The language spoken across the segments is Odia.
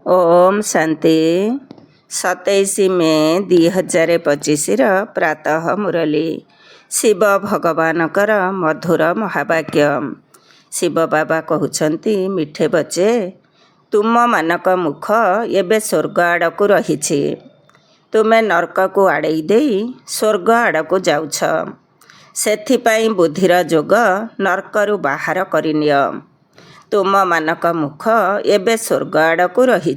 ओम शांति 27 मे 2025 प्रातः मुरली शिव भगवानकर मधुर महावाक्य। शिव बाबा कहते मिठे बच्चे तुम मानक मुख एबे स्वर्ग आड़ को रही तुमे नरक को आड़े दे स्वर्ग आड़ को जाउछ सेथिपाई बुद्धिर जोग नरकरू बाहर करनिय। तुम मानक मुख एबे स्वर्ग आड़ को रही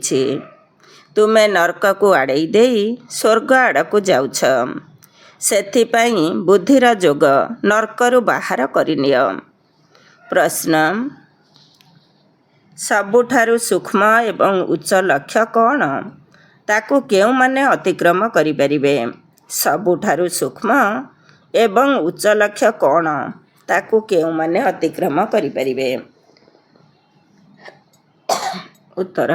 तुमे नरक को आड़े दे स्वर्ग आड़ को जाउछ सेथिपाई बुद्धिर जोग नरकरू बाहर करनिय। प्रश्न सबुठारु सूक्ष्म एवं उच्च लक्ष्य कौन ताकू केउ माने अतिक्रम करिपरिबे। सबुठारु सूक्ष्म एवं उच्च लक्ष्य कौन ताकू केउ माने अतिक्रम करिपरिबे। उत्तर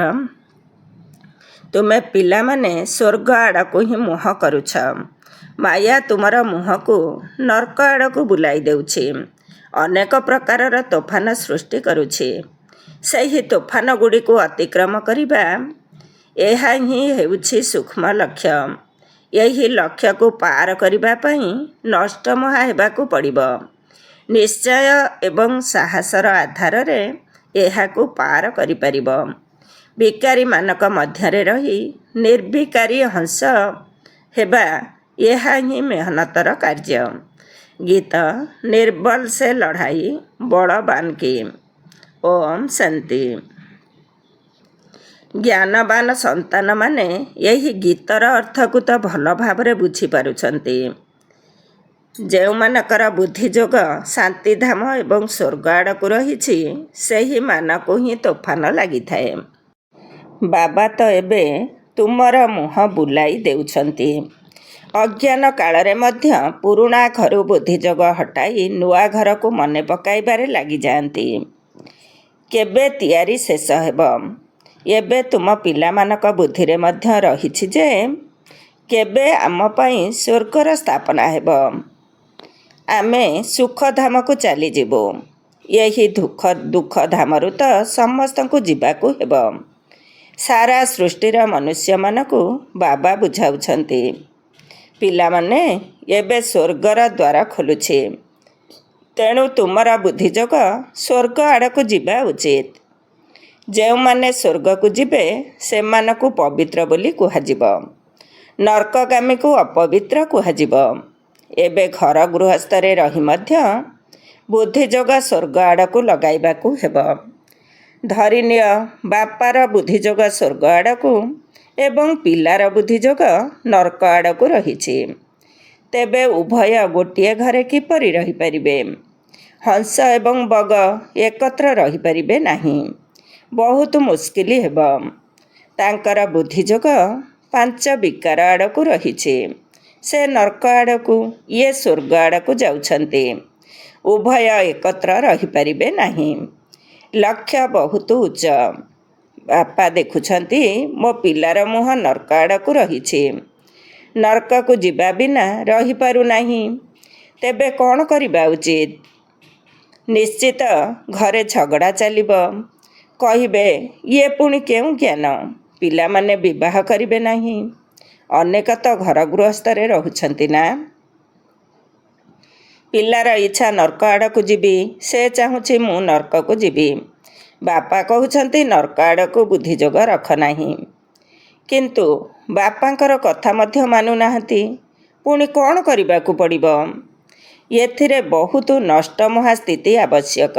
तुमे पिला माने स्वर्ग आड़ को ही मुह करुछ। माया तुमर मुह को नरक आड़ को बुलाई देउछि। अनेक प्रकारर तोफान सृष्टि करुछि। सही तोफान गुड़ी को अतिक्रम करिबा एहा ही हेउछि सूक्ष्म लक्ष्य। यही लक्ष्य को पार करिबा पई नष्ट मुहा हेबाकू पड़िबो। निश्चय एवं साहसर आधार रे एहाकू पार करिपारिबो। विकारी मानक मध्यरे रही निर्विकारी हंस हेबा यह ही मेहनतर कार्य। गीत निर्बल से लड़ाई बड़बान की। ओम शांति। ज्ञानवान संतान माने यही गीतर अर्थ को तो भल भाव बुझी पारुछंती। जो मानकर बुद्धिजोग शांतिधाम एवं स्वर्ग आड़ को रही सही मान को ही तोफान लगी थाए। बाबा तो एबे तुमर मुह बुलाई देउछंती। अज्ञान कालरे मध्य पुरुणा घरु बुद्धिजोग हटाई नुआ घर को मने पकाइबारे लगी जाती। केबे तियारी शेष हेब एबे तुम पिला मानक बुद्धि रे मध्य रहिछि जे केबे आम पई स्वर्गर स्थापना हेब। आमे सुख धाम को चली जीवु। यही दुख धामरु तो समस्त को जीवाकू हेब। सारा सृष्टिर मनुष्य मानकू बाबा बुझाउछंती। पिला माने एबे स्वर्गर द्वार खोलुछे तेणु तुमरा बुद्धिजोग स्वर्ग आड़ को जीवा उचित। जो माने स्वर्ग को जीवे से मानकू पवित्र बोली कुहाजिबो। नरकगामी को अपवित्र कुहाजिबो। एबे घर गृहस्थरे रही मध्य बुद्धिजोग स्वर्ग आड़ को लगाइबाकू हेब। धरिनिय बापार बुद्धिजोग स्वर्ग आड़ को एवं पिलार बुद्धिजोग नरक आड़ को रहिछि। तेबे उभय गोटिए घरे किपरि रही परिबे। हंस एवं बग एकत्र रही परिबे नाही। बहुत मुस्किल हेब। तांकर बुद्धिजोग पांच विकार आड़ को रहिछि। से नरक आड़ को ये स्वर्ग आड़ को जाउछंती। उभय एकत्र रही परिबे नाही। लक्ष्य बहुत उच्च। बापा देखुछंती मो पिलार मुह नरक आड़ को रहिछि। नरक को जीवा बिना रही पारु नाही। तेबे कौन करिबा उचित। निश्चित घरे झगड़ा चलिबो। कहिबे ये पुणी केउ ज्ञान पिला माने विवाह करिबे नाही। अनेक तो घर गृहस्थरे रहुछंती ना। पिलार इच्छा नरक आड़ को जीवी से चाहुछि मु नरक को जीवी। बापा कहउछंती नरक आड़ को बुद्धिजोग रख नाही। किंतु बापांकर कथा मध्य मानु नाहंती। पुणी कौन करिबाकू पड़िबो। एथिरे बहुत नष्ट महा स्थिति आवश्यक।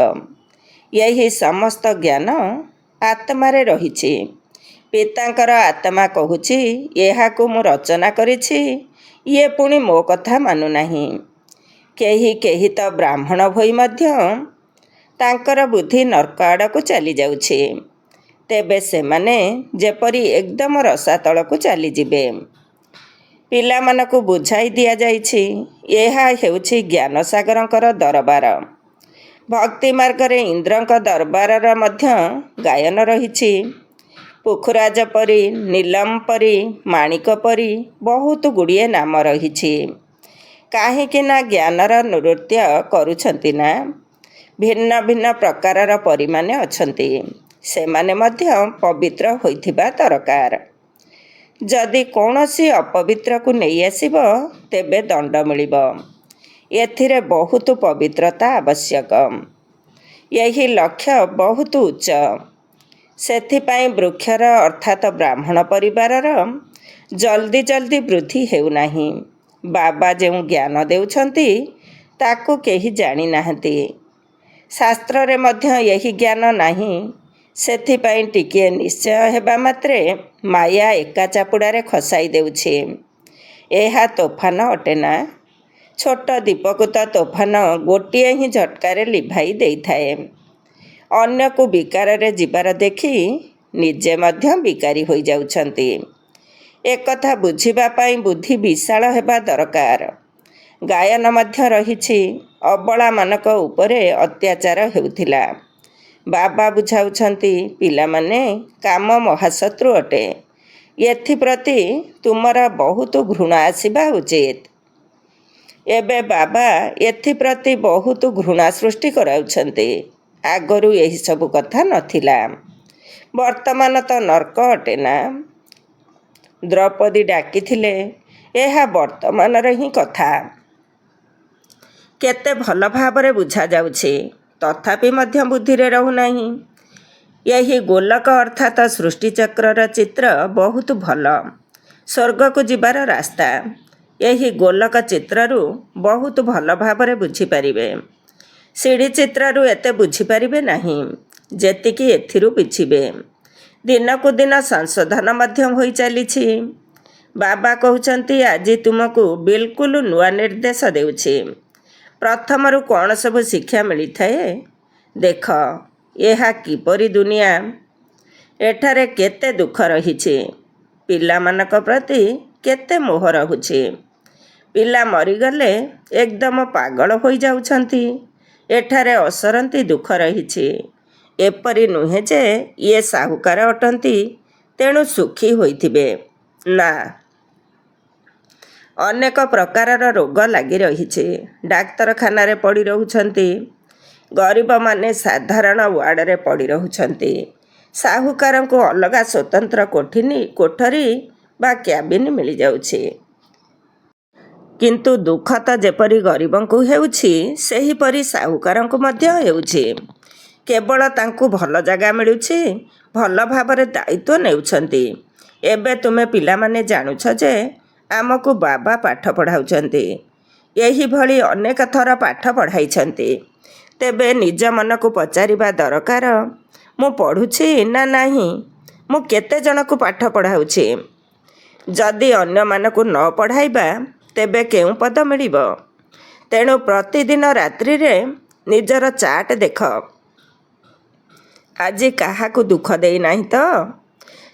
यही समस्त ज्ञान आत्मारे रहिछि। पितांकर आत्मा कहूछि एहाकू मु रचना करिछि। ये पुणी मो कथा मानु नाही। केही केही तो ब्राह्मण भई मध्य तांकर बुद्धि नरक आड़ को चली जाउछि। तेबे सेमाने जेपरी एकदम रसातल को चली जिबे। पिला मानकू बुझाई दिया जाइछि एहा हेउछि ज्ञान सागरंकर दरबार। भक्ति मार्गरे इंद्रंक दरबारर मध्य गायन रहिछि। पुखराज परी नीलम परी माणिक परी बहुत गुड़िए नाम रहिछि। काहेकि ना ज्ञानर नृत्य करुछंती ना। भिन्न भिन्न प्रकारर परी माने अछंती। ସେମାନେ ମଧ୍ୟ ପବିତ୍ର ହୋଇଥିବା ଦରକାର। ଯଦି କୌଣସି ଅପବିତ୍ରକୁ ନେଇ ଆସିବ ତେବେ ଦଣ୍ଡ ମିଳିବ। ଏଥିରେ ବହୁତ ପବିତ୍ରତା ଆବଶ୍ୟକ। ଏହି ଲକ୍ଷ୍ୟ ବହୁତ ଉଚ୍ଚ। ସେଥିପାଇଁ ବୃକ୍ଷର ଅର୍ଥାତ୍ ବ୍ରାହ୍ମଣ ପରିବାରର ଜଲ୍ଦି ଜଲ୍ଦି ବୃଦ୍ଧି ହେଉନାହିଁ। ବାବା ଯେଉଁ ଜ୍ଞାନ ଦେଉଛନ୍ତି ତାକୁ କେହି ଜାଣିନାହାନ୍ତି। ଶାସ୍ତ୍ରରେ ମଧ୍ୟ ଏହି ଜ୍ଞାନ ନାହିଁ। ସେଥିପାଇଁ ଟିକିଏ ନିଶ୍ଚୟ ହେବା ମାତ୍ରେ ମାୟା ଏକା ଚାପୁଡ଼ାରେ ଖସାଇ ଦେଉଛି। ଏହା ତୋଫାନ ଅଟେନା। ଛୋଟ ଦୀପକୁ ତ ତୋଫାନ ଗୋଟିଏ ହିଁ ଝଟକାରେ ଲିଭାଇ ଦେଇଥାଏ। ଅନ୍ୟକୁ ବିକାରରେ ଯିବାର ଦେଖି ନିଜେ ମଧ୍ୟ ବିକାରୀ ହୋଇଯାଉଛନ୍ତି। ଏକଥା ବୁଝିବା ପାଇଁ ବୁଦ୍ଧି ବିଶାଳ ହେବା ଦରକାର। ଗାୟନ ମଧ୍ୟ ରହିଛି, ଅବଳାମାନଙ୍କ ଉପରେ ଅତ୍ୟାଚାର ହେଉଥିଲା। ବାବା ବୁଝାଉଛନ୍ତି, ପିଲାମାନେ, କାମ ମହାଶତ୍ରୁ ଅଟେ। ଏଥିପ୍ରତି ତୁମର ବହୁତ ଘୃଣା ଆସିବା ଉଚିତ। ଏବେ ବାବା ଏଥିପ୍ରତି ବହୁତ ଘୃଣା ସୃଷ୍ଟି କରାଉଛନ୍ତି। ଆଗରୁ ଏହିସବୁ କଥା ନଥିଲା। ବର୍ତ୍ତମାନ ତ ନର୍କ ଅଟେନା। ଦ୍ରୌପଦୀ ଡାକିଥିଲେ, ଏହା ବର୍ତ୍ତମାନର ହିଁ କଥା। କେତେ ଭଲ ଭାବରେ ବୁଝାଯାଉଛି, ତଥାପି ମଧ୍ୟ ବୁଦ୍ଧିରେ ରହୁନାହିଁ। ଏହି ଗୋଲକ ଅର୍ଥାତ୍ ସୃଷ୍ଟିଚକ୍ରର ଚିତ୍ର ବହୁତ ଭଲ। ସ୍ୱର୍ଗକୁ ଯିବାର ରାସ୍ତା ଏହି ଗୋଲକ ଚିତ୍ରରୁ ବହୁତ ଭଲ ଭାବରେ ବୁଝିପାରିବେ। ସିଡ଼ି ଚିତ୍ରରୁ ଏତେ ବୁଝିପାରିବେ ନାହିଁ ଯେତିକି ଏଥିରୁ ବୁଝିବେ। ଦିନକୁ ଦିନ ସଂଶୋଧନ ମଧ୍ୟ ହୋଇ ଚାଲିଛି। ବାବା କହୁଛନ୍ତି, ଆଜି ତୁମକୁ ବିଲକୁଲ ନୂଆ ନିର୍ଦ୍ଦେଶ ଦେଉଛି। ପ୍ରଥମରୁ କ'ଣ ସବୁ ଶିକ୍ଷା ମିଳିଥାଏ ଦେଖ। ଏହା କିପରି ଦୁନିଆ। ଏଠାରେ କେତେ ଦୁଃଖ ରହିଛି। ପିଲାମାନଙ୍କ ପ୍ରତି କେତେ ମୋହ ରହୁଛି। ପିଲା ମରିଗଲେ ଏକଦମ ପାଗଳ ହୋଇଯାଉଛନ୍ତି। ଏଠାରେ ଅସରନ୍ତି ଦୁଃଖ ରହିଛି। ଏପରି ନୁହେଁ ଯେ ଇଏ ସାହୁକାର ଅଟନ୍ତି, ତେଣୁ ସୁଖୀ ହୋଇଥିବେ। ନା, ଅନେକ ପ୍ରକାରର ରୋଗ ଲାଗି ରହିଛି। ଡାକ୍ତରଖାନାରେ ପଡ଼ି ରହୁଛନ୍ତି। ଗରିବମାନେ ସାଧାରଣ ୱାର୍ଡ଼ରେ ପଡ଼ି ରହୁଛନ୍ତି। ସାହୁକାରଙ୍କୁ ଅଲଗା ସ୍ୱତନ୍ତ୍ର କୋଠରୀ ବା କ୍ୟାବିନ୍ ମିଳିଯାଉଛି। କିନ୍ତୁ ଦୁଃଖ ତ ଯେପରି ଗରିବଙ୍କୁ ହେଉଛି ସେହିପରି ସାହୁକାରଙ୍କୁ ମଧ୍ୟ ହେଉଛି। କେବଳ ତାଙ୍କୁ ଭଲ ଜାଗା ମିଳୁଛି, ଭଲ ଭାବରେ ଦାୟିତ୍ୱ ନେଉଛନ୍ତି। ଏବେ ତୁମେ ପିଲାମାନେ ଜାଣୁଛ ଯେ ଆମକୁ ବାବା ପାଠ ପଢ଼ାଉଛନ୍ତି। ଏହିଭଳି ଅନେକ ଥର ପାଠ ପଢ଼ାଇଛନ୍ତି। ତେବେ ନିଜ ମନକୁ ପଚାରିବା ଦରକାର, ମୁଁ ପଢ଼ୁଛି ନା ନାହିଁ? ମୁଁ କେତେ ଜଣକୁ ପାଠ ପଢ଼ାଉଛି? ଯଦି ଅନ୍ୟମାନଙ୍କୁ ନ ପଢ଼ାଇବା ତେବେ କେଉଁ ପଦ ମିଳିବ? ତେଣୁ ପ୍ରତିଦିନ ରାତ୍ରିରେ ନିଜର ଚାର୍ଟ ଦେଖ। ଆଜି କାହାକୁ ଦୁଃଖ ଦେଇନାହିଁ ତ?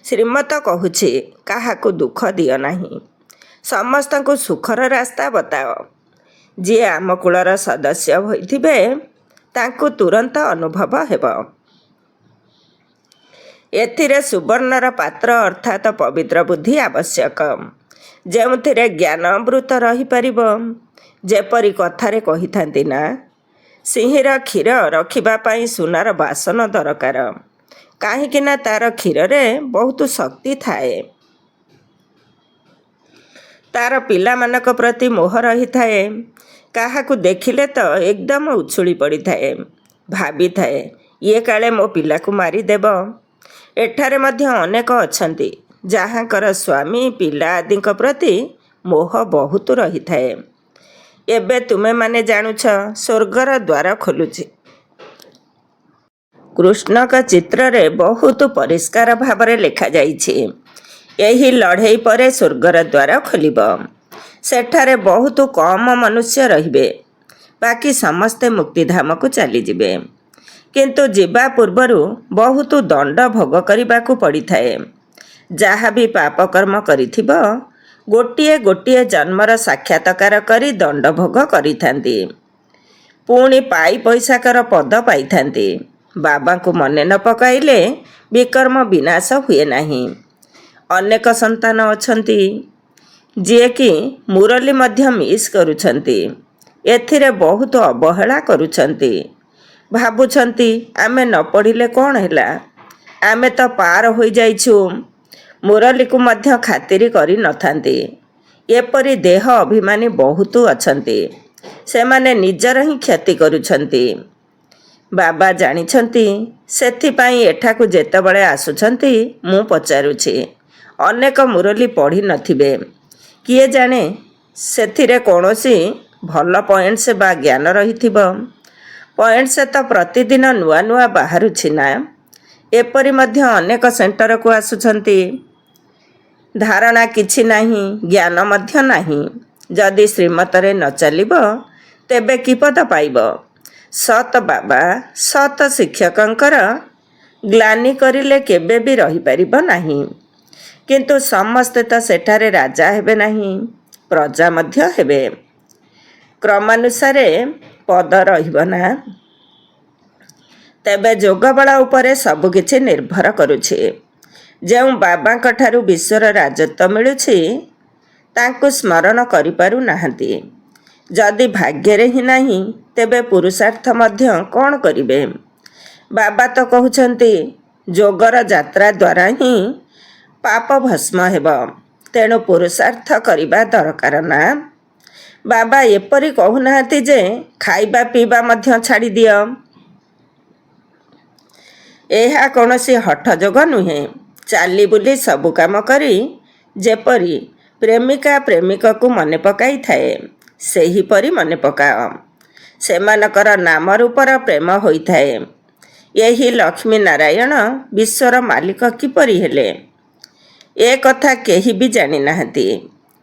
ଶ୍ରୀମତ କହୁଛି, କାହାକୁ ଦୁଃଖ ଦିଅ ନାହିଁ। ସମସ୍ତଙ୍କୁ ସୁଖର ରାସ୍ତା ବତାଅ। ଯିଏ ଆମ କୁଳର ସଦସ୍ୟ ହୋଇଥିବେ ତାଙ୍କୁ ତୁରନ୍ତ ଅନୁଭବ ହେବ। ଏଥିରେ ସୁବର୍ଣ୍ଣର ପାତ୍ର ଅର୍ଥାତ୍ ପବିତ୍ର ବୁଦ୍ଧି ଆବଶ୍ୟକ, ଯେଉଁଥିରେ ଜ୍ଞାନ ଅମୃତ ରହିପାରିବ। ଯେପରି କଥାରେ କହିଥାନ୍ତି ନା, ସିଂହୀର କ୍ଷୀର ରଖିବା ପାଇଁ ସୁନାର ବାସନ ଦରକାର, କାହିଁକିନା ତା'ର କ୍ଷୀରରେ ବହୁତ ଶକ୍ତି ଥାଏ। ତା'ର ପିଲାମାନଙ୍କ ପ୍ରତି ମୋହ ରହିଥାଏ। କାହାକୁ ଦେଖିଲେ ତ ଏକଦମ ଉଛୁଳି ପଡ଼ିଥାଏ। ଭାବିଥାଏ, ଇଏ କାଳେ ମୋ ପିଲାକୁ ମାରିଦେବ। ଏଠାରେ ମଧ୍ୟ ଅନେକ ଅଛନ୍ତି ଯାହାଙ୍କର ସ୍ୱାମୀ, ପିଲା ଆଦିଙ୍କ ପ୍ରତି ମୋହ ବହୁତ ରହିଥାଏ। ଏବେ ତୁମେମାନେ ଜାଣୁଛ, ସ୍ୱର୍ଗର ଦ୍ୱାର ଖୋଲୁଛି। କୃଷ୍ଣଙ୍କ ଚିତ୍ରରେ ବହୁତ ପରିଷ୍କାର ଭାବରେ ଲେଖାଯାଇଛି, ଏହି ଲଢ଼େଇ ପରେ ସ୍ୱର୍ଗର ଦ୍ୱାର ଖୋଲିବ। ସେଠାରେ ବହୁତ କମ ମନୁଷ୍ୟ ରହିବେ। ବାକି ସମସ୍ତେ ମୁକ୍ତିଧାମକୁ ଚାଲିଯିବେ। କିନ୍ତୁ ଯିବା ପୂର୍ବରୁ ବହୁତ ଦଣ୍ଡ ଭୋଗ କରିବାକୁ ପଡ଼ିଥାଏ। ଯାହା ବି ପାପକର୍ମ କରିଥିବ ଗୋଟିଏ ଗୋଟିଏ ଜନ୍ମର ସାକ୍ଷାତକାର କରି ଦଣ୍ଡ ଭୋଗ କରିଥାନ୍ତି। ପୁଣି ପାଇ ପଇସାକର ପଦ ପାଇଥାନ୍ତି। ବାବାଙ୍କୁ ମନେ ନ ପକାଇଲେ ବିକର୍ମ ବିନାଶ ହୁଏ ନାହିଁ। ଅନେକ ସନ୍ତାନ ଅଛନ୍ତି ଯିଏକି ମୁରଲି ମଧ୍ୟ ମିସ୍ କରୁଛନ୍ତି। ଏଥିରେ ବହୁତ ଅବହେଳା କରୁଛନ୍ତି। ଭାବୁଛନ୍ତି ଆମେ ନ ପଢ଼ିଲେ କ'ଣ ହେଲା, ଆମେ ତ ପାର ହୋଇଯାଇଛୁ। ମୁରଲୀକୁ ମଧ୍ୟ ଖାତିର କରିନଥାନ୍ତି। ଏପରି ଦେହ ଅଭିମାନୀ ବହୁତ ଅଛନ୍ତି। ସେମାନେ ନିଜର ହିଁ କ୍ଷତି କରୁଛନ୍ତି। ବାବା ଜାଣିଛନ୍ତି। ସେଥିପାଇଁ ଏଠାକୁ ଯେତେବେଳେ ଆସୁଛନ୍ତି ମୁଁ ପଚାରୁଛି। ଅନେକ ମୁରଲୀ ପଢ଼ିନଥିବେ। କିଏ ଜାଣେ ସେଥିରେ କୌଣସି ଭଲ ପଏଣ୍ଟସ୍ ବା ଜ୍ଞାନ ରହିଥିବ। ପଏଣ୍ଟସ୍ ତ ପ୍ରତିଦିନ ନୂଆ ନୂଆ ବାହାରୁଛି ନା। ଏପରି ମଧ୍ୟ ଅନେକ ସେଣ୍ଟରକୁ ଆସୁଛନ୍ତି। ଧାରଣା କିଛି ନାହିଁ, ଜ୍ଞାନ ମଧ୍ୟ ନାହିଁ। ଯଦି ଶ୍ରୀମତରେ ନ ଚାଲିବ ତେବେ କିପଦ ପାଇବ? ସତ୍ ବାବା ସତ୍ ଶିକ୍ଷକଙ୍କର ଗ୍ଲାନି କରିଲେ କେବେ ବି ରହିପାରିବ ନାହିଁ। କିନ୍ତୁ ସମସ୍ତେ ତ ସେଠାରେ ରାଜା ହେବେ ନାହିଁ, ପ୍ରଜା ମଧ୍ୟ ହେବେ। କ୍ରମାନୁସାରେ ପଦ ରହିବ ନା। ତେବେ ଯୋଗବଳ ଉପରେ ସବୁକିଛି ନିର୍ଭର କରୁଛି। ଯେଉଁ ବାବାଙ୍କ ଠାରୁ ବିଶ୍ୱର ରାଜତ୍ୱ ମିଳୁଛି ତାଙ୍କୁ ସ୍ମରଣ କରିପାରୁନାହାନ୍ତି। ଯଦି ଭାଗ୍ୟରେ ହିଁ ନାହିଁ ତେବେ ପୁରୁଷାର୍ଥ ମଧ୍ୟ କ'ଣ କରିବେ? ବାବା ତ କହୁଛନ୍ତି ଯୋଗର ଯାତ୍ରା ଦ୍ୱାରା ହିଁ ପାପ ଭସ୍ମ ହେବ। ତେଣୁ ପୁରୁଷାର୍ଥ କରିବା ଦରକାର ନା। ବାବା ଏପରି କହୁନାହାନ୍ତି ଯେ ଖାଇବା ପିଇବା ମଧ୍ୟ ଛାଡ଼ିଦିଅ। ଏହା କୌଣସି ହଠ ଯୋଗ ନୁହେଁ। ଚାଲି ବୁଲି ସବୁ କାମ କରି ଯେପରି ପ୍ରେମିକା ପ୍ରେମିକକୁ ମନେ ପକାଇଥାଏ ସେହିପରି ମନେ ପକାଅ। ସେମାନଙ୍କର ନାମ ରୂପର ପ୍ରେମ ହୋଇଥାଏ। ଏହି ଲକ୍ଷ୍ମୀ ନାରାୟଣ ବିଶ୍ୱର ମାଲିକ କିପରି ହେଲେ ଏ କଥା କେହି ବି ଜାଣିନାହାନ୍ତି।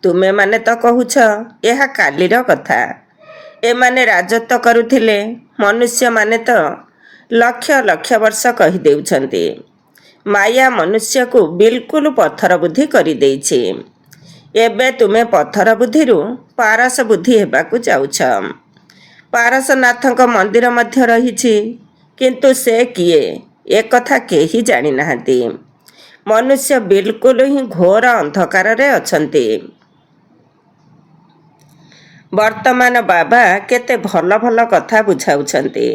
ତୁମେମାନେ ତ କହୁଛ ଏହା କାଲିର କଥା। ଏମାନେ ରାଜତ୍ୱ କରୁଥିଲେ। ମନୁଷ୍ୟମାନେ ତ ଲକ୍ଷ ଲକ୍ଷ ବର୍ଷ କହିଦେଉଛନ୍ତି। ମାୟା ମନୁଷ୍ୟକୁ ବିଲକୁଲ ପଥର ବୁଦ୍ଧି କରିଦେଇଛି। ଏବେ ତୁମେ ପଥର ବୁଦ୍ଧିରୁ ପାରସ ବୁଦ୍ଧି ହେବାକୁ ଯାଉଛ। ପାରସନାଥଙ୍କ ମନ୍ଦିର ମଧ୍ୟ ରହିଛି, କିନ୍ତୁ ସେ କିଏ ଏକଥା କେହି ଜାଣିନାହାନ୍ତି। ମନୁଷ୍ୟ ବିଲକୁଲ ହିଁ ଘୋର ଅନ୍ଧକାରରେ ଅଛନ୍ତି। ବର୍ତ୍ତମାନ ବାବା କେତେ ଭଲ ଭଲ କଥା ବୁଝାଉଛନ୍ତି।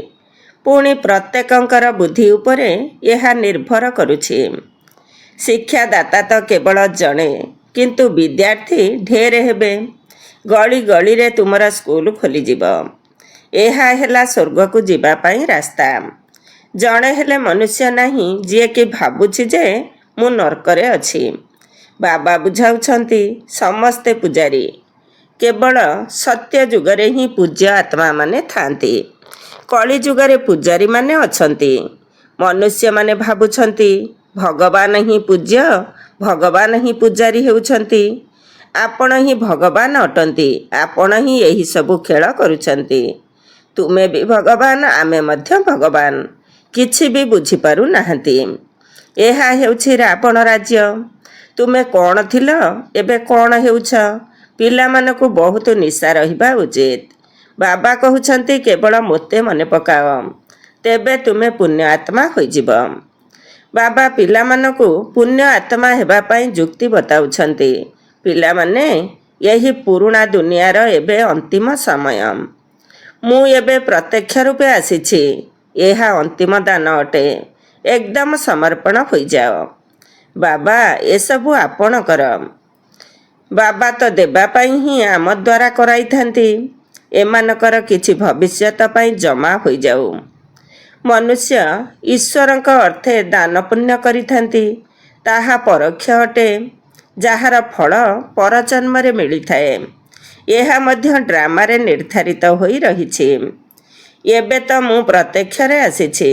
ପୁଣି ପ୍ରତ୍ୟେକଙ୍କର ବୁଦ୍ଧି ଉପରେ ଏହା ନିର୍ଭର କରୁଛି। ଶିକ୍ଷାଦାତା ତ କେବଳ ଜଣେ, କିନ୍ତୁ ବିଦ୍ୟାର୍ଥୀ ଢେର ହେବେ। ଗଳି ଗଳିରେ ତୁମର ସ୍କୁଲ ଖୋଲିଯିବ। ଏହା ହେଲା ସ୍ୱର୍ଗକୁ ଯିବା ପାଇଁ ରାସ୍ତା। ଜଣେ ହେଲେ ମନୁଷ୍ୟ ନାହିଁ ଯିଏକି ଭାବୁଛି ଯେ ମୁଁ ନର୍କରେ ଅଛି। ବାବା ବୁଝାଉଛନ୍ତି ସମସ୍ତେ ପୂଜାରୀ। କେବଳ ସତ୍ୟ ଯୁଗରେ ହିଁ ପୂଜ୍ୟ ଆତ୍ମାମାନେ ଥାନ୍ତି। କଳି ଯୁଗରେ ପୂଜାରୀମାନେ ଅଛନ୍ତି। ମନୁଷ୍ୟମାନେ ଭାବୁଛନ୍ତି ଭଗବାନ ହିଁ ପୂଜ୍ୟ, ଭଗବାନ ହିଁ ପୂଜାରୀ ହେଉଛନ୍ତି। ଆପଣ ହିଁ ଭଗବାନ ଅଟନ୍ତି। ଆପଣ ହିଁ ଏହିସବୁ ଖେଳ କରୁଛନ୍ତି। ତୁମେ ବି ଭଗବାନ, ଆମେ ମଧ୍ୟ ଭଗବାନ। କିଛି ବି ବୁଝିପାରୁନାହାନ୍ତି। ଏହା ହେଉଛି ରାବଣ ରାଜ୍ୟ। ତୁମେ କ'ଣ ଥିଲ, ଏବେ କ'ଣ ହେଉଛ? ପିଲାମାନଙ୍କୁ ବହୁତ ନିଶା ରହିବା ଉଚିତ। ବାବା କହୁଛନ୍ତି କେବଳ ମୋତେ ମନେ ପକାଅ, ତେବେ ତୁମେ ପୁଣ୍ୟ ଆତ୍ମା ହୋଇଯିବ। ବାବା ପିଲାମାନଙ୍କୁ ପୁଣ୍ୟ ଆତ୍ମା ହେବା ପାଇଁ ଯୁକ୍ତି ବତାଉଛନ୍ତି। ପିଲାମାନେ, ଏହି ପୁରୁଣା ଦୁନିଆର ଏବେ ଅନ୍ତିମ ସମୟ। ମୁଁ ଏବେ ପ୍ରତ୍ୟକ୍ଷ ରୂପେ ଆସିଛି। ଏହା ଅନ୍ତିମ ଦାନ ଅଟେ। ଏକଦମ ସମର୍ପଣ ହୋଇଯାଅ। ବାବା ଏସବୁ ଆପଣଙ୍କର। ବାବା ତ ଦେବା ପାଇଁ ହିଁ ଆମ ଦ୍ୱାରା କରାଇଥାନ୍ତି। ଏମାନଙ୍କର କିଛି ଭବିଷ୍ୟତ ପାଇଁ ଜମା ହୋଇଯାଉ। ମନୁଷ୍ୟ ଈଶ୍ୱରଙ୍କ ଅର୍ଥେ ଦାନ ପୁଣ୍ୟ କରିଥାନ୍ତି। ତାହା ପରୋକ୍ଷ ଅଟେ, ଯାହାର ଫଳ ପରଜନ୍ମରେ ମିଳିଥାଏ। ଏହା ମଧ୍ୟ ଡ୍ରାମାରେ ନିର୍ଦ୍ଧାରିତ ହୋଇ ରହିଛି। ଏବେ ତ ମୁଁ ପ୍ରତ୍ୟକ୍ଷରେ ଆସିଛି।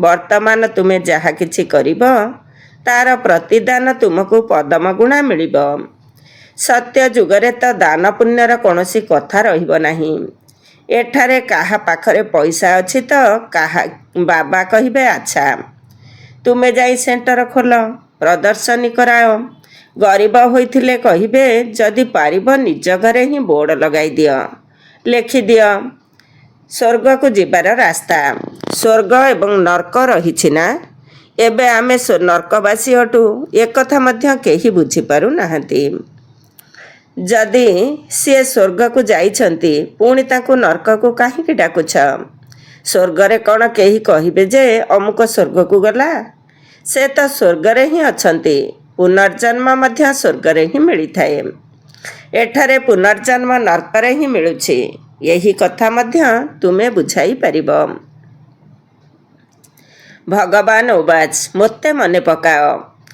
ବର୍ତ୍ତମାନ ତୁମେ ଯାହା କିଛି କରିବ ତାର ପ୍ରତିଦାନ ତୁମକୁ ପଦମଗୁଣା ମିଳିବ। ସତ୍ୟ ଯୁଗରେ ତ ଦାନ ପୁଣ୍ୟର କୌଣସି କଥା ରହିବ ନାହିଁ। ଏଠାରେ କାହା ପାଖରେ ପଇସା ଅଛି ତ ବାବା କହିବେ ଆଚ୍ଛା ତୁମେ ଯାଇ ସେଣ୍ଟର ଖୋଲ, ପ୍ରଦର୍ଶନୀ କରାଅ। ଗରିବ ହୋଇଥିଲେ କହିବେ ଯଦି ପାରିବ ନିଜ ଘରେ ହିଁ ବୋର୍ଡ଼ ଲଗାଇ ଦିଅ, ଲେଖିଦିଅ ସ୍ୱର୍ଗକୁ ଯିବାର ରାସ୍ତା। ସ୍ୱର୍ଗ ଏବଂ ନର୍କ ରହିଛି ନା। ଏବେ ଆମେ ନର୍କବାସୀ ଅଟୁ, ଏକଥା ମଧ୍ୟ କେହି ବୁଝିପାରୁନାହାନ୍ତି। ଯଦି ସିଏ ସ୍ୱର୍ଗକୁ ଯାଇଛନ୍ତି ପୁଣି ତାଙ୍କୁ ନର୍କକୁ କାହିଁକି ଡାକୁଛ? ସ୍ୱର୍ଗରେ କ'ଣ କେହି କହିବେ ଯେ ଅମୁକ ସ୍ୱର୍ଗକୁ ଗଲା? ସେ ତ ସ୍ୱର୍ଗରେ ହିଁ ଅଛନ୍ତି। ପୁନର୍ଜନ୍ମ ମଧ୍ୟ ସ୍ୱର୍ଗରେ ହିଁ ମିଳିଥାଏ। ଏଠାରେ ପୁନର୍ଜନ୍ମ ନର୍କରେ ହିଁ ମିଳୁଛି। ଏହି କଥା ମଧ୍ୟ ତୁମେ ବୁଝାଇ ପାରିବ। ଭଗବାନ ଉବାଚ ମୋତେ ମନେ ପକାଅ,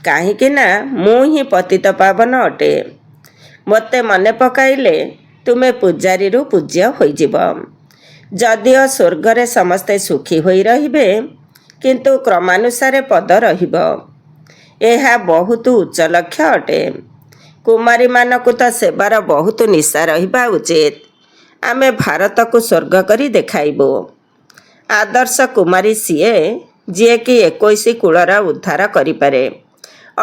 କାହିଁକି ନା ମୁଁ ହିଁ ପତିତ ପାବନ ଅଟେ। ମୋତେ ମନେ ପକାଇଲେ ତୁମେ ପୂଜାରୀରୁ ପୂଜ୍ୟ ହୋଇଯିବ। ଯଦିଓ ସ୍ୱର୍ଗରେ ସମସ୍ତେ ସୁଖୀ ହୋଇ ରହିବେ, କିନ୍ତୁ କ୍ରମାନୁସାରେ ପଦ ରହିବ। ଏହା ବହୁତ ଉଚ୍ଚ ଲକ୍ଷ୍ୟ ଅଟେ। କୁମାରୀମାନଙ୍କୁ ତ ସେବାର ବହୁତ ନିଶା ରହିବା ଉଚିତ। ଆମେ ଭାରତକୁ ସ୍ୱର୍ଗ କରି ଦେଖାଇବୁ। ଆଦର୍ଶ କୁମାରୀ ସିଏ, ଯିଏକି 21 କୁଳର ଉଦ୍ଧାର କରିପାରେ,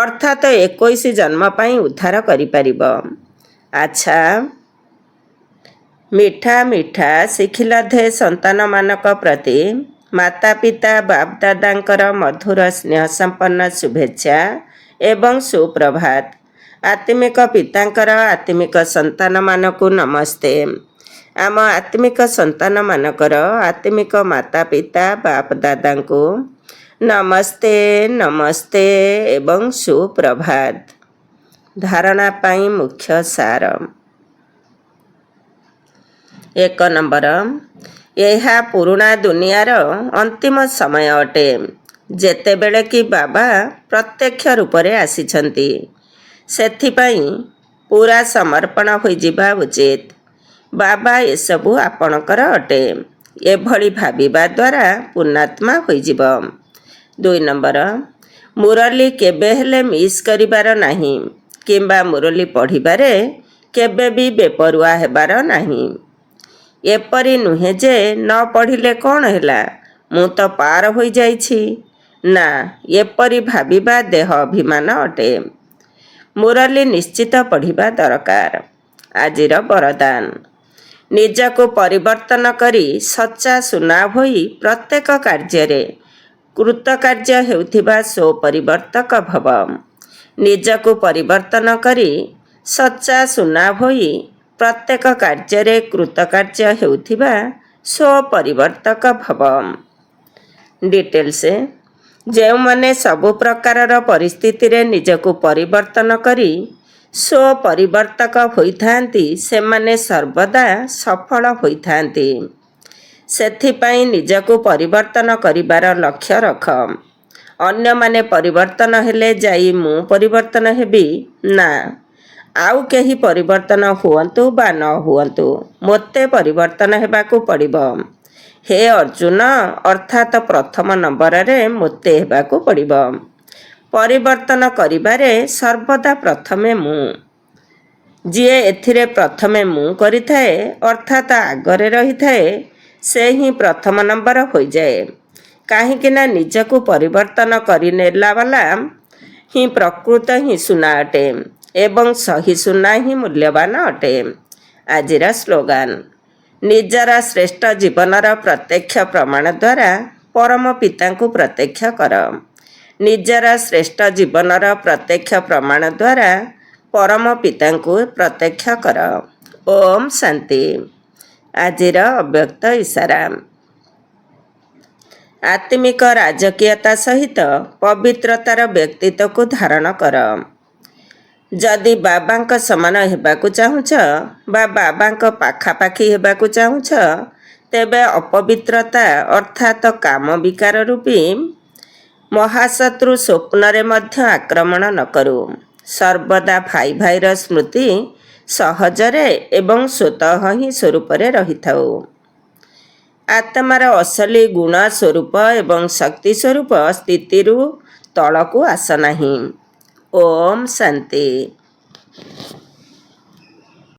ଅର୍ଥାତ୍ 21 ଜନ୍ମ ପାଇଁ ଉଦ୍ଧାର କରିପାରିବ। ଆଚ୍ଛା, ମିଠା ମିଠା ଶିଖିଲଧେ ସନ୍ତାନମାନଙ୍କ ପ୍ରତି ମାତା ପିତା ବାପ୍ ଦାଦାଙ୍କର ମଧୁର ସ୍ନେହ ସମ୍ପନ୍ନ ଶୁଭେଚ୍ଛା ଏବଂ ସୁପ୍ରଭାତ। ଆତ୍ମିକ ପିତାଙ୍କର ଆତ୍ମିକ ସନ୍ତାନମାନଙ୍କୁ ନମସ୍ତେ। ଆମ ଆତ୍ମିକ ସନ୍ତାନମାନଙ୍କର ଆତ୍ମିକ ମାତା ପିତା ବାପ୍ ଦାଦାଙ୍କୁ ନମସ୍ତେ ନମସ୍ତେ ଏବଂ ସୁପ୍ରଭାତ। ଧାରଣା ପାଇଁ ମୁଖ୍ୟ ସାର। 1 ନମ୍ବର, ଏହା ପୁରୁଣା ଦୁନିଆର ଅନ୍ତିମ ସମୟ ଅଟେ, ଯେତେବେଳେ କି ବାବା ପ୍ରତ୍ୟକ୍ଷ ରୂପରେ ଆସିଛନ୍ତି। ସେଥିପାଇଁ ପୁରା ସମର୍ପଣ ହୋଇଯିବା ଉଚିତ। ବାବା ଏସବୁ ଆପଣଙ୍କର ଅଟେ। ଏଭଳି ଭାବିବା ଦ୍ୱାରା ପୁଣ୍ୟାତ୍ମା ହୋଇଯିବ। 2 ନମ୍ବର, ମୁରଲୀ କେବେ ହେଲେ ମିସ୍ କରିବାର ନାହିଁ କିମ୍ବା ମୁରଲୀ ପଢ଼ିବାରେ କେବେ ବି ବେପରୁଆ ହେବାର ନାହିଁ। ଏପରି ନୁହେଁ ଯେ ନ ପଢ଼ିଲେ କ'ଣ ହେଲା, ମୁଁ ତ ପାର ହୋଇଯାଇଛି। ନା, ଏପରି ଭାବିବା ଦେହ ଅଭିମାନ ଅଟେ। ମୁରଲୀ ନିଶ୍ଚିତ ପଢ଼ିବା ଦରକାର। ଆଜିର ବରଦାନ, ନିଜକୁ ପରିବର୍ତ୍ତନ କରି ସଚ୍ଚା ସୁନା ହୋଇ ପ୍ରତ୍ୟେକ କାର୍ଯ୍ୟରେ କୃତକାର୍ଯ୍ୟ ହେଉଥିବା ସ୍ୱପରିବର୍ତ୍ତକ ଭବ। ନିଜକୁ ପରିବର୍ତ୍ତନ କରି ସଚ୍ଚା ସୁନା ହୋଇ ପ୍ରତ୍ୟେକ କାର୍ଯ୍ୟରେ କୃତକାର୍ଯ୍ୟ ହେଉଥିବା ସ୍ୱପରିବର୍ତ୍ତକ ଭବ। ଡିଟେଲ୍ସ, ଯେଉଁମାନେ ସବୁ ପ୍ରକାରର ପରିସ୍ଥିତିରେ ନିଜକୁ ପରିବର୍ତ୍ତନ କରି ସ୍ୱପରିବର୍ତ୍ତକ ହୋଇଥାନ୍ତି, ସେମାନେ ସର୍ବଦା ସଫଳ ହୋଇଥାନ୍ତି। ସେଥିପାଇଁ ନିଜକୁ ପରିବର୍ତ୍ତନ କରିବାର ଲକ୍ଷ୍ୟ ରଖ। ଅନ୍ୟମାନେ ପରିବର୍ତ୍ତନ ହେଲେ ଯାଇ ମୁଁ ପରିବର୍ତ୍ତନ ହେବି, ନା, ଆଉ କେହି ପରିବର୍ତ୍ତନ ହୁଅନ୍ତୁ ବା ନ ହୁଅନ୍ତୁ, ମୋତେ ପରିବର୍ତ୍ତନ ହେବାକୁ ପଡ଼ିବ। ହେ ଅର୍ଜୁନ, ଅର୍ଥାତ୍ ପ୍ରଥମ ନମ୍ବରରେ ମୋତେ ହେବାକୁ ପଡ଼ିବ। ପରିବର୍ତ୍ତନ କରିବାରେ ସର୍ବଦା ପ୍ରଥମେ ମୁଁ। ଯିଏ ଏଥିରେ ପ୍ରଥମେ ମୁଁ କରିଥାଏ, ଅର୍ଥାତ୍ ଆଗରେ ରହିଥାଏ, ସେ ହିଁ ପ୍ରଥମ ନମ୍ବର ହୋଇଯାଏ। କାହିଁକିନା ନିଜକୁ ପରିବର୍ତ୍ତନ କରିନେଲା ବାଲା ହିଁ ପ୍ରକୃତ ହିଁ ସୁନା ଅଟେ ଏବଂ ସହି ସୁନା ହିଁ ମୂଲ୍ୟବାନ ଅଟେ। ଆଜିର ସ୍ଲୋଗାନ, ନିଜର ଶ୍ରେଷ୍ଠ ଜୀବନର ପ୍ରତ୍ୟକ୍ଷ ପ୍ରମାଣ ଦ୍ୱାରା ପରମ ପିତାଙ୍କୁ ପ୍ରତ୍ୟକ୍ଷ କର। ନିଜର ଶ୍ରେଷ୍ଠ ଜୀବନର ପ୍ରତ୍ୟକ୍ଷ ପ୍ରମାଣ ଦ୍ୱାରା ପରମ ପିତାଙ୍କୁ ପ୍ରତ୍ୟକ୍ଷ କର। ଓମ୍ ଶାନ୍ତି। ଆଜିର ଅବ୍ୟକ୍ତ ଇସାରା, ଆତ୍ମିକ ରାଜକୀୟତା ସହିତ ପବିତ୍ରତାର ବ୍ୟକ୍ତିତ୍ୱକୁ ଧାରଣ କର। ଯଦି ବାବାଙ୍କ ସମାନ ହେବାକୁ ଚାହୁଁଛ ବା ବାବାଙ୍କ ପାଖାପାଖି ହେବାକୁ ଚାହୁଁଛ, ତେବେ ଅପବିତ୍ରତା ଅର୍ଥାତ୍ କାମ ବିକାର ରୂପୀ ମହାଶତ୍ରୁ ସ୍ୱପ୍ନରେ ମଧ୍ୟ ଆକ୍ରମଣ ନ କରୁ। ସର୍ବଦା ଭାଇ ଭାଇର ସ୍ମୃତି ସହଜରେ ଏବଂ ସ୍ୱତଃ ହିଁ ସ୍ୱରୂପରେ ରହିଥାଉ। ଆତ୍ମାର ଅସଲି ଗୁଣ ସ୍ୱରୂପ ଏବଂ ଶକ୍ତି ସ୍ୱରୂପ ସ୍ଥିତିରୁ ତଳକୁ ଆସ ନାହିଁ। ଓମ୍ ଶାନ୍ତି।